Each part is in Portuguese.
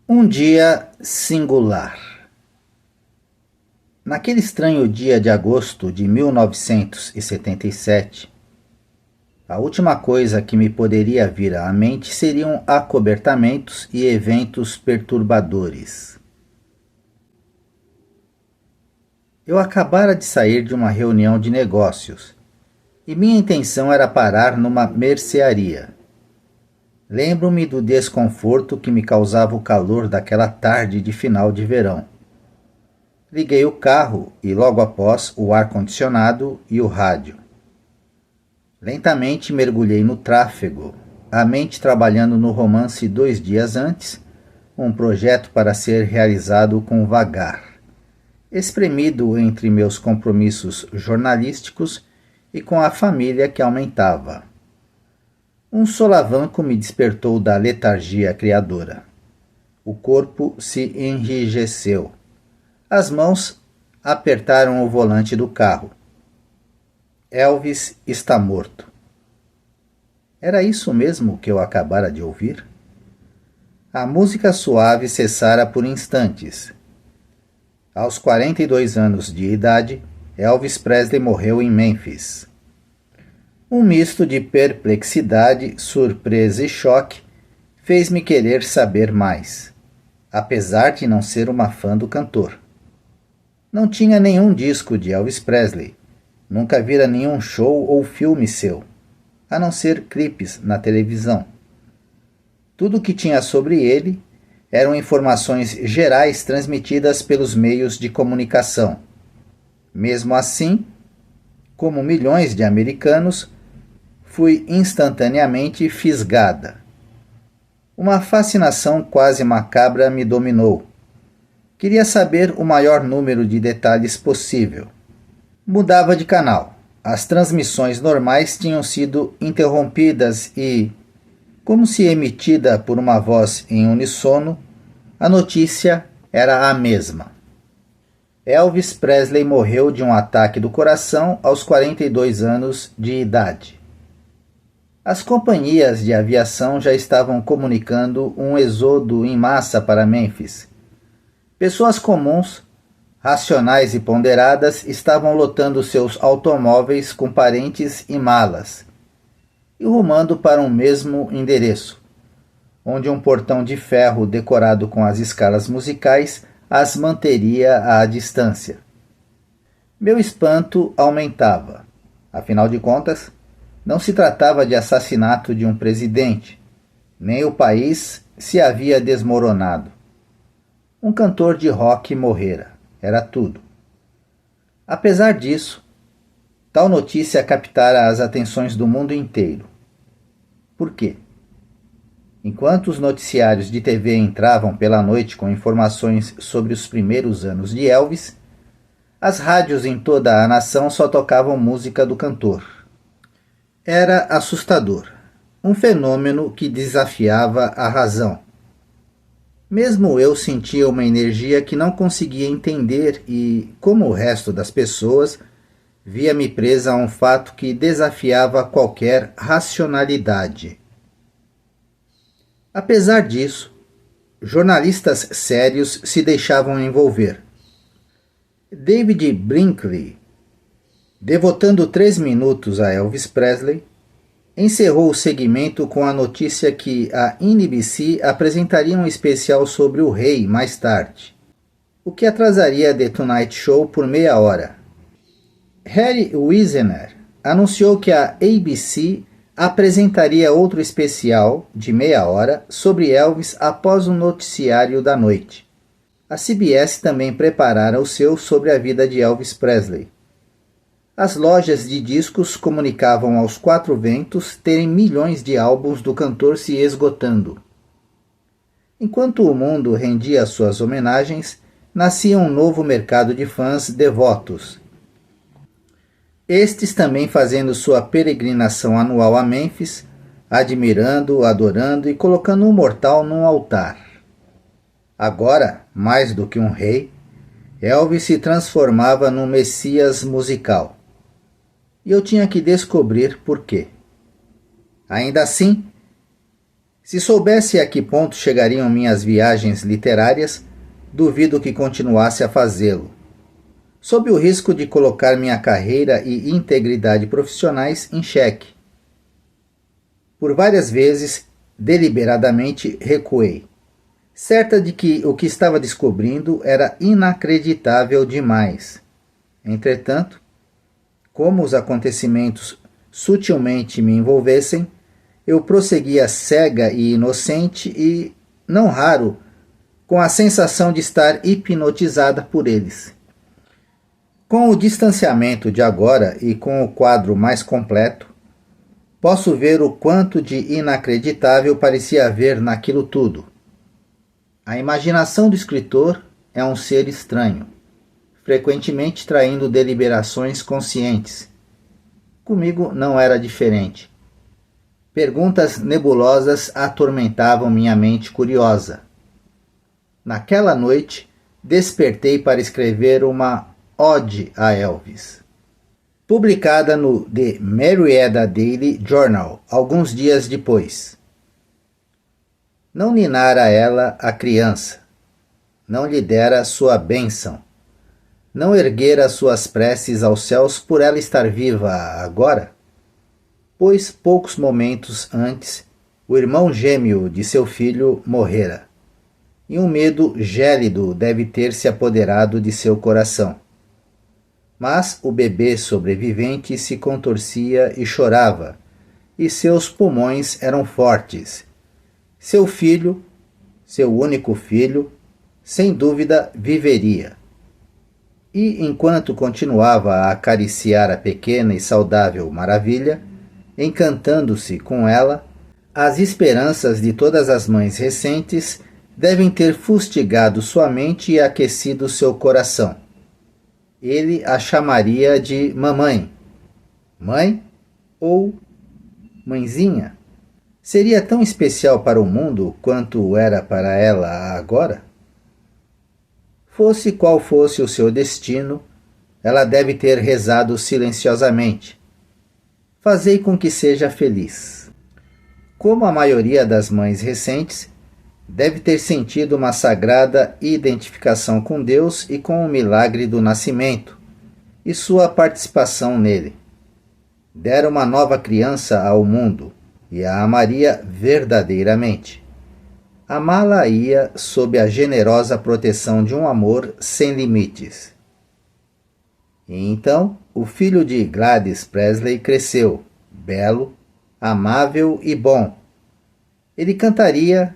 Um dia singular. Naquele estranho dia de agosto de 1977, a última coisa que me poderia vir à mente seriam acobertamentos e eventos perturbadores. Eu acabara de sair de uma reunião de negócios e minha intenção era parar numa mercearia. Lembro-me do desconforto que me causava o calor daquela tarde de final de verão. Liguei o carro e logo após o ar-condicionado e o rádio. Lentamente mergulhei no tráfego, a mente trabalhando no romance 2 dias antes, um projeto para ser realizado com vagar, espremido entre meus compromissos jornalísticos e com a família que aumentava. Um solavanco me despertou da letargia criadora. O corpo se enrijeceu. As mãos apertaram o volante do carro. Elvis está morto. Era isso mesmo que eu acabara de ouvir? A música suave cessara por instantes. Aos 42 anos de idade, Elvis Presley morreu em Memphis. Um misto de perplexidade, surpresa e choque fez-me querer saber mais, apesar de não ser uma fã do cantor. Não tinha nenhum disco de Elvis Presley, nunca vira nenhum show ou filme seu, a não ser clipes na televisão. Tudo o que tinha sobre ele eram informações gerais transmitidas pelos meios de comunicação. Mesmo assim, como milhões de americanos, fui instantaneamente fisgada. Uma fascinação quase macabra me dominou. Queria saber o maior número de detalhes possível. Mudava de canal. As transmissões normais tinham sido interrompidas e, como se emitida por uma voz em uníssono, a notícia era a mesma. Elvis Presley morreu de um ataque do coração aos 42 anos de idade. As companhias de aviação já estavam comunicando um êxodo em massa para Memphis. Pessoas comuns, racionais e ponderadas estavam lotando seus automóveis com parentes e malas e rumando para um mesmo endereço, onde um portão de ferro decorado com as escalas musicais as manteria à distância. Meu espanto aumentava. Afinal de contas, não se tratava de assassinato de um presidente, nem o país se havia desmoronado. Um cantor de rock morrera, era tudo. Apesar disso, tal notícia captara as atenções do mundo inteiro. Por quê? Enquanto os noticiários de TV entravam pela noite com informações sobre os primeiros anos de Elvis, as rádios em toda a nação só tocavam música do cantor. Era assustador, um fenômeno que desafiava a razão. Mesmo eu sentia uma energia que não conseguia entender e, como o resto das pessoas, via-me presa a um fato que desafiava qualquer racionalidade. Apesar disso, jornalistas sérios se deixavam envolver. David Brinkley, devotando 3 minutos a Elvis Presley, encerrou o segmento com a notícia que a NBC apresentaria um especial sobre o rei mais tarde, o que atrasaria The Tonight Show por meia hora. Harry Wisner anunciou que a ABC apresentaria outro especial de meia hora sobre Elvis após o noticiário da noite. A CBS também preparara o seu sobre a vida de Elvis Presley. As lojas de discos comunicavam aos 4 ventos terem milhões de álbuns do cantor se esgotando. Enquanto o mundo rendia suas homenagens, nascia um novo mercado de fãs devotos. Estes também fazendo sua peregrinação anual a Memphis, admirando, adorando e colocando um mortal num altar. Agora, mais do que um rei, Elvis se transformava num messias musical. E eu tinha que descobrir por quê. Ainda assim, Se soubesse a que ponto chegariam minhas viagens literárias, duvido que continuasse a fazê-lo, sob o risco de colocar minha carreira e integridade profissionais em xeque. Por várias vezes, deliberadamente recuei, certa de que o que estava descobrindo era inacreditável demais. Entretanto, como os acontecimentos sutilmente me envolvessem, eu prosseguia cega e inocente e, não raro, com a sensação de estar hipnotizada por eles. Com o distanciamento de agora e com o quadro mais completo, posso ver o quanto de inacreditável parecia haver naquilo tudo. A imaginação do escritor é um ser estranho, frequentemente traindo deliberações conscientes. Comigo não era diferente. Perguntas nebulosas atormentavam minha mente curiosa. Naquela noite, despertei para escrever uma ode a Elvis, publicada no The Marietta Daily Journal alguns dias depois. Não ninara ela a criança, não lhe dera sua bênção, não erguera suas preces aos céus por ela estar viva agora? Pois poucos momentos antes, o irmão gêmeo de seu filho morrera, e um medo gélido deve ter se apoderado de seu coração. Mas o bebê sobrevivente se contorcia e chorava, e seus pulmões eram fortes. Seu filho, seu único filho, sem dúvida viveria. E enquanto continuava a acariciar a pequena e saudável maravilha, encantando-se com ela, as esperanças de todas as mães recentes devem ter fustigado sua mente e aquecido seu coração. Ele a chamaria de mamãe. Mãe ou mãezinha? Seria tão especial para o mundo quanto era para ela agora? Fosse qual fosse o seu destino, ela deve ter rezado silenciosamente. Fazei com que seja feliz. Como a maioria das mães recentes, deve ter sentido uma sagrada identificação com Deus e com o milagre do nascimento, e sua participação nele. Dera uma nova criança ao mundo, e a amaria verdadeiramente. Amá-la-ia sob a generosa proteção de um amor sem limites. E então, o filho de Gladys Presley cresceu, belo, amável e bom. Ele cantaria,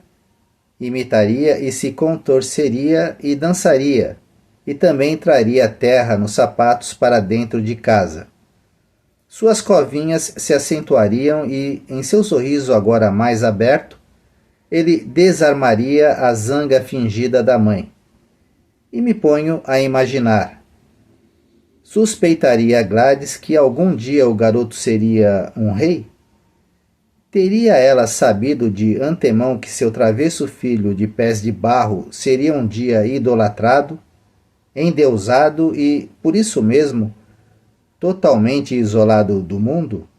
imitaria e se contorceria e dançaria, e também traria terra nos sapatos para dentro de casa. Suas covinhas se acentuariam e, em seu sorriso agora mais aberto, ele desarmaria a zanga fingida da mãe. E me ponho a imaginar. Suspeitaria Gladys que algum dia o garoto seria um rei? Teria ela sabido de antemão que seu travesso filho de pés de barro seria um dia idolatrado, endeusado e, por isso mesmo, totalmente isolado do mundo?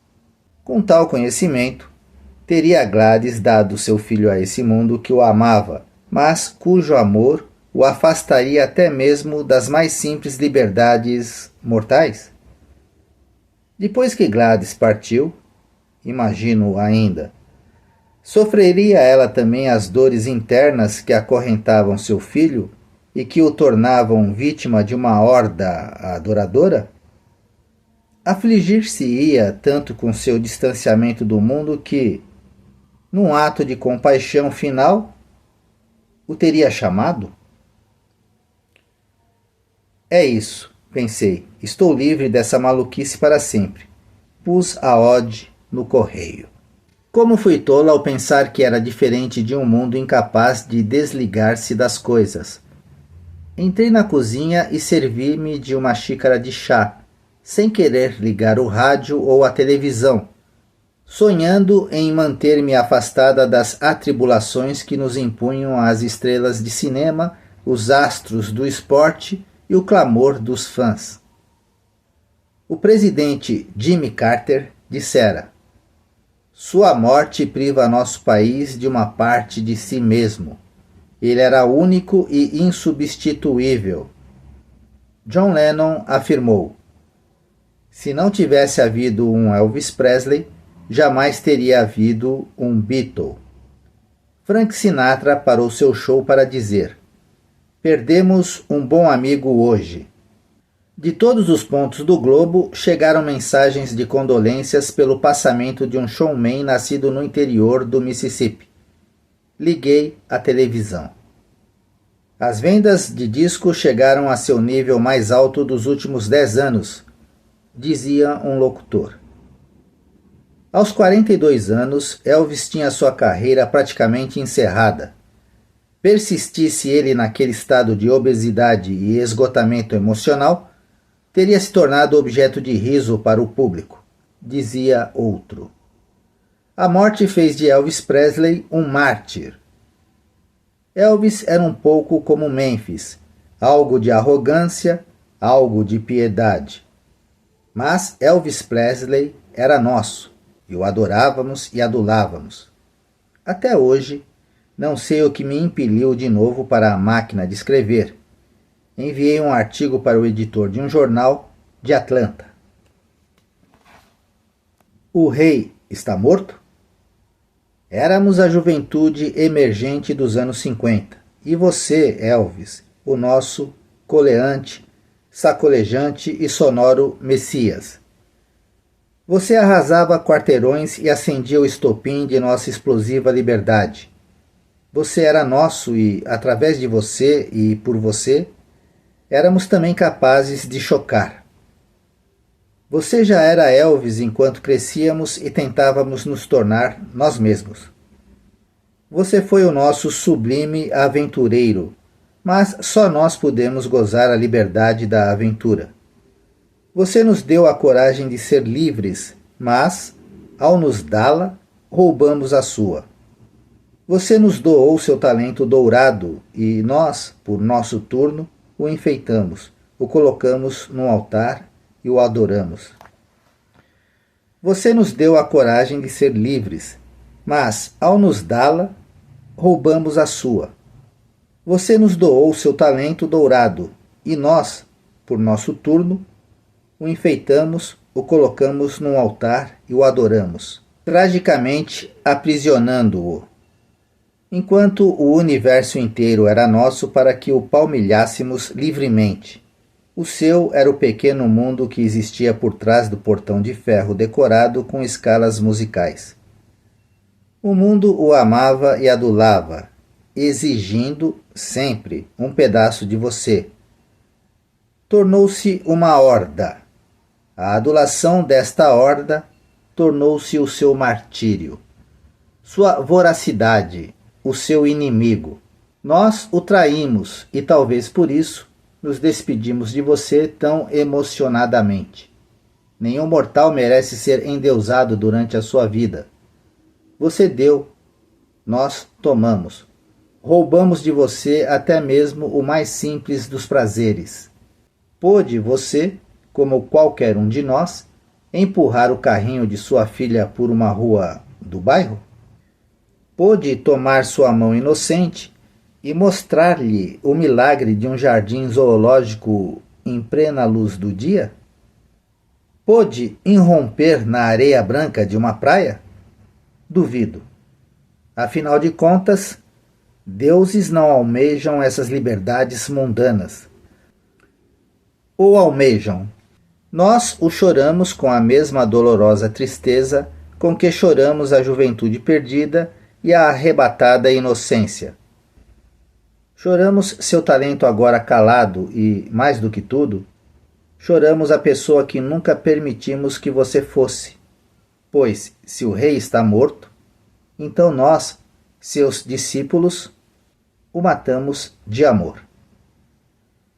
Com tal conhecimento, teria Gladys dado seu filho a esse mundo que o amava, mas cujo amor o afastaria até mesmo das mais simples liberdades mortais? Depois que Gladys partiu, imagino ainda, sofreria ela também as dores internas que acorrentavam seu filho e que o tornavam vítima de uma horda adoradora? Afligir-se-ia tanto com seu distanciamento do mundo que, num ato de compaixão final, o teria chamado? É isso, pensei, estou livre dessa maluquice para sempre. Pus a ode no correio. Como fui tola ao pensar que era diferente de um mundo incapaz de desligar-se das coisas. Entrei na cozinha e servi-me de uma xícara de chá, sem querer ligar o rádio ou a televisão, sonhando em manter-me afastada das atribulações que nos impunham as estrelas de cinema, os astros do esporte e o clamor dos fãs. O presidente Jimmy Carter dissera: Sua morte priva nosso país de uma parte de si mesmo. Ele era único e insubstituível. John Lennon afirmou: se não tivesse havido um Elvis Presley, jamais teria havido um Beatle. Frank Sinatra parou seu show para dizer: perdemos um bom amigo hoje. De todos os pontos do globo chegaram mensagens de condolências pelo passamento de um showman nascido no interior do Mississippi. Liguei a televisão. As vendas de discos chegaram a seu nível mais alto dos últimos 10 anos, dizia um locutor. Aos 42 anos, Elvis tinha sua carreira praticamente encerrada. Persistisse ele naquele estado de obesidade e esgotamento emocional, teria se tornado objeto de riso para o público, dizia outro. A morte fez de Elvis Presley um mártir. Elvis era um pouco como Memphis, algo de arrogância, algo de piedade. Mas Elvis Presley era nosso, e o adorávamos e adulávamos. Até hoje, não sei o que me impeliu de novo para a máquina de escrever. Enviei um artigo para o editor de um jornal de Atlanta. O rei está morto? Éramos a juventude emergente dos anos 50. E você, Elvis, o nosso coleante, sacolejante e sonoro Messias. Você arrasava quarteirões e acendia o estopim de nossa explosiva liberdade. Você era nosso e, através de você e por você, éramos também capazes de chocar. Você já era Elvis enquanto crescíamos e tentávamos nos tornar nós mesmos. Você foi o nosso sublime aventureiro, mas só nós podemos gozar a liberdade da aventura. Você nos deu a coragem de ser livres, mas, ao nos dá-la, roubamos a sua. Você nos doou seu talento dourado e nós, por nosso turno, o enfeitamos, o colocamos num altar e o adoramos. Você nos deu a coragem de ser livres, mas, ao nos dá-la, roubamos a sua. Você nos doou seu talento dourado e nós, por nosso turno, o enfeitamos, o colocamos num altar e o adoramos, tragicamente aprisionando-o. Enquanto o universo inteiro era nosso para que o palmilhássemos livremente. O seu era o pequeno mundo que existia por trás do portão de ferro decorado com escalas musicais. O mundo o amava e adulava, exigindo sempre um pedaço de você. Tornou-se uma horda. A adulação desta horda tornou-se o seu martírio. Sua voracidade, o seu inimigo. Nós o traímos e talvez por isso nos despedimos de você tão emocionadamente. Nenhum mortal merece ser endeusado durante a sua vida. Você deu, nós tomamos. Roubamos de você até mesmo o mais simples dos prazeres. Pôde você, como qualquer um de nós, empurrar o carrinho de sua filha por uma rua do bairro? Pôde tomar sua mão inocente e mostrar-lhe o milagre de um jardim zoológico em plena luz do dia? Pôde irromper na areia branca de uma praia? Duvido. Afinal de contas, deuses não almejam essas liberdades mundanas. Ou almejam? Nós o choramos com a mesma dolorosa tristeza com que choramos a juventude perdida e a arrebatada inocência. Choramos seu talento agora calado e, mais do que tudo, choramos a pessoa que nunca permitimos que você fosse. Pois, se o rei está morto, então nós, seus discípulos, o matamos de amor.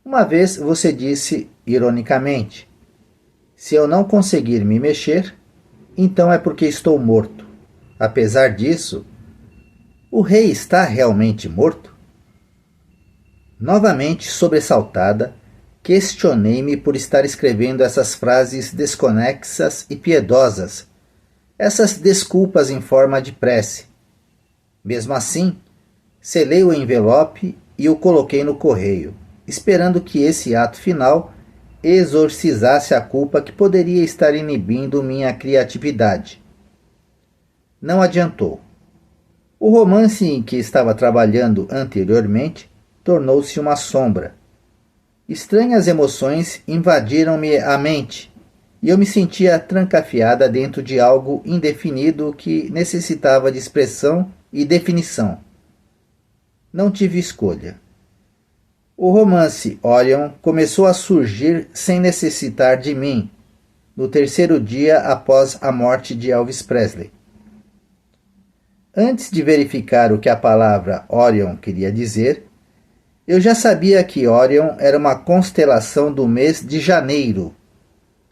Uma vez você disse, ironicamente, se eu não conseguir me mexer, então é porque estou morto. Apesar disso, o rei está realmente morto? Novamente sobressaltada, questionei-me por estar escrevendo essas frases desconexas e piedosas, essas desculpas em forma de prece. Mesmo assim, selei o envelope e o coloquei no correio, esperando que esse ato final exorcizasse a culpa que poderia estar inibindo minha criatividade. Não adiantou. O romance em que estava trabalhando anteriormente tornou-se uma sombra. Estranhas emoções invadiram-me a mente e eu me sentia trancafiada dentro de algo indefinido que necessitava de expressão e definição. Não tive escolha. O romance Orion começou a surgir sem necessitar de mim, no terceiro dia após a morte de Elvis Presley. Antes de verificar o que a palavra Orion queria dizer, eu já sabia que Orion era uma constelação do mês de janeiro.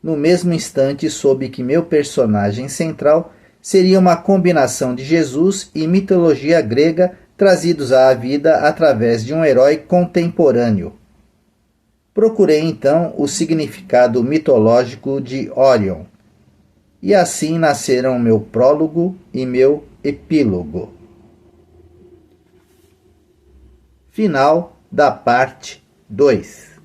No mesmo instante soube que meu personagem central seria uma combinação de Jesus e mitologia grega trazidos à vida através de um herói contemporâneo. Procurei então o significado mitológico de Orion, e assim nasceram meu prólogo e meu epílogo. Final da parte 2.